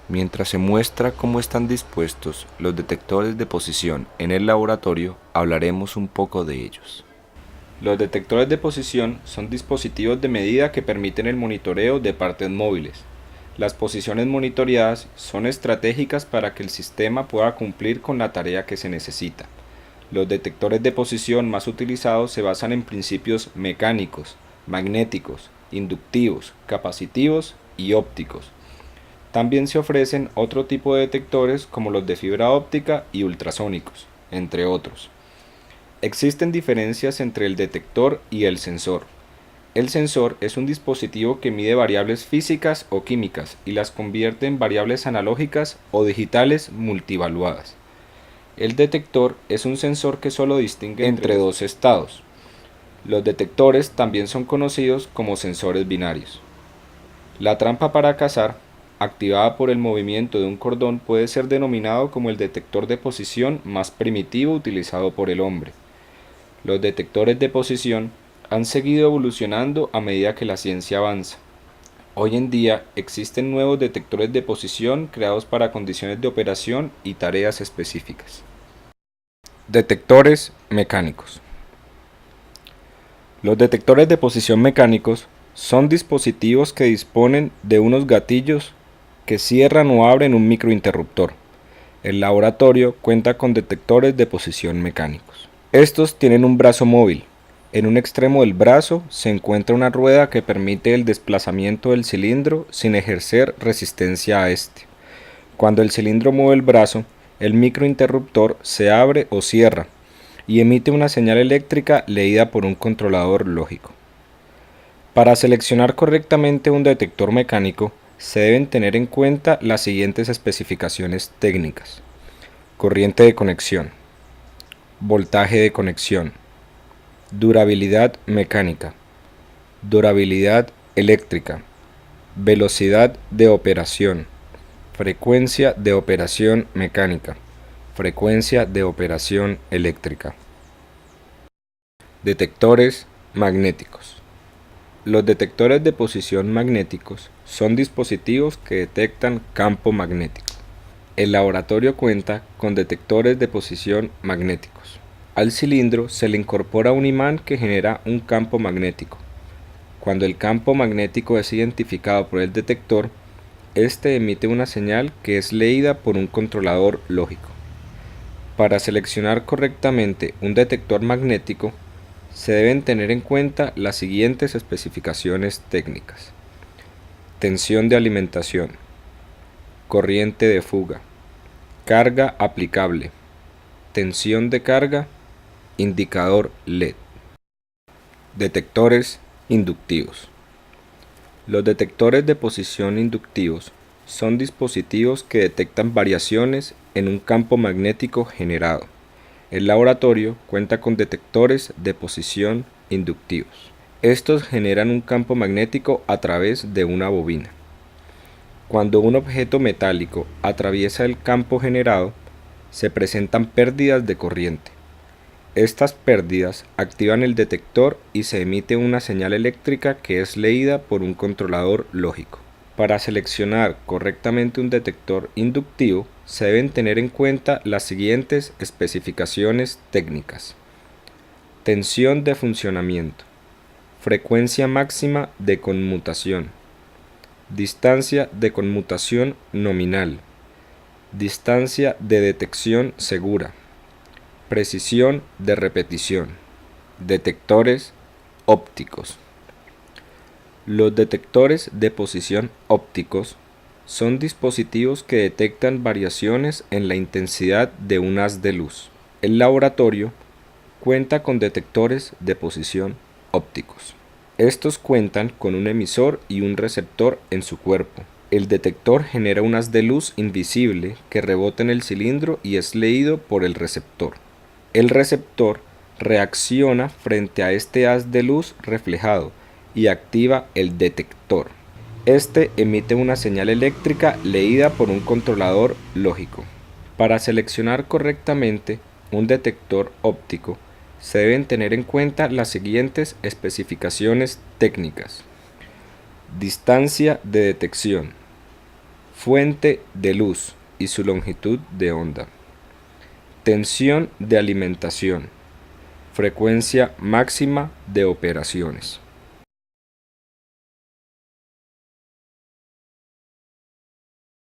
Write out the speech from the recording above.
Mientras se muestra cómo están dispuestos los detectores de posición en el laboratorio, hablaremos un poco de ellos. Los detectores de posición son dispositivos de medida que permiten el monitoreo de partes móviles. Las posiciones monitoreadas son estratégicas para que el sistema pueda cumplir con la tarea que se necesita. Los detectores de posición más utilizados se basan en principios mecánicos, magnéticos, inductivos, capacitivos y ópticos. También se ofrecen otro tipo de detectores como los de fibra óptica y ultrasónicos, entre otros. Existen diferencias entre el detector y el sensor. El sensor es un dispositivo que mide variables físicas o químicas y las convierte en variables analógicas o digitales multivaluadas. El detector es un sensor que solo distingue entre dos estados. Los detectores también son conocidos como sensores binarios. La trampa para cazar, activada por el movimiento de un cordón, puede ser denominado como el detector de posición más primitivo utilizado por el hombre. Los detectores de posición han seguido evolucionando a medida que la ciencia avanza. Hoy en día existen nuevos detectores de posición creados para condiciones de operación y tareas específicas. Detectores mecánicos. Los detectores de posición mecánicos son dispositivos que disponen de unos gatillos que cierran o abren un microinterruptor. El laboratorio cuenta con detectores de posición mecánicos. Estos tienen un brazo móvil. En un extremo del brazo se encuentra una rueda que permite el desplazamiento del cilindro sin ejercer resistencia a este. Cuando el cilindro mueve el brazo, el microinterruptor se abre o cierra y emite una señal eléctrica leída por un controlador lógico. Para seleccionar correctamente un detector mecánico, se deben tener en cuenta las siguientes especificaciones técnicas: corriente de conexión, voltaje de conexión, durabilidad mecánica, durabilidad eléctrica, velocidad de operación, frecuencia de operación mecánica, frecuencia de operación eléctrica. Detectores magnéticos. Los detectores de posición magnéticos son dispositivos que detectan campo magnético. El laboratorio cuenta con detectores de posición magnéticos. Al cilindro se le incorpora un imán que genera un campo magnético. Cuando el campo magnético es identificado por el detector, este emite una señal que es leída por un controlador lógico. Para seleccionar correctamente un detector magnético, se deben tener en cuenta las siguientes especificaciones técnicas: tensión de alimentación, corriente de fuga, carga aplicable, tensión de carga, indicador LED. Detectores inductivos. Los detectores de posición inductivos son dispositivos que detectan variaciones en un campo magnético generado. El laboratorio cuenta con detectores de posición inductivos. Estos generan un campo magnético a través de una bobina. Cuando un objeto metálico atraviesa el campo generado, se presentan pérdidas de corriente. Estas pérdidas activan el detector y se emite una señal eléctrica que es leída por un controlador lógico. Para seleccionar correctamente un detector inductivo, se deben tener en cuenta las siguientes especificaciones técnicas: tensión de funcionamiento, frecuencia máxima de conmutación, distancia de conmutación nominal, distancia de detección segura, precisión de repetición. Detectores ópticos. Los detectores de posición ópticos son dispositivos que detectan variaciones en la intensidad de un haz de luz. El laboratorio cuenta con detectores de posición ópticos. Estos cuentan con un emisor y un receptor en su cuerpo. El detector genera un haz de luz invisible que rebota en el cilindro y es leído por el receptor. El receptor reacciona frente a este haz de luz reflejado y activa el detector. Este emite una señal eléctrica leída por un controlador lógico. Para seleccionar correctamente un detector óptico, se deben tener en cuenta las siguientes especificaciones técnicas: distancia de detección, fuente de luz y su longitud de onda, tensión de alimentación, frecuencia máxima de operaciones.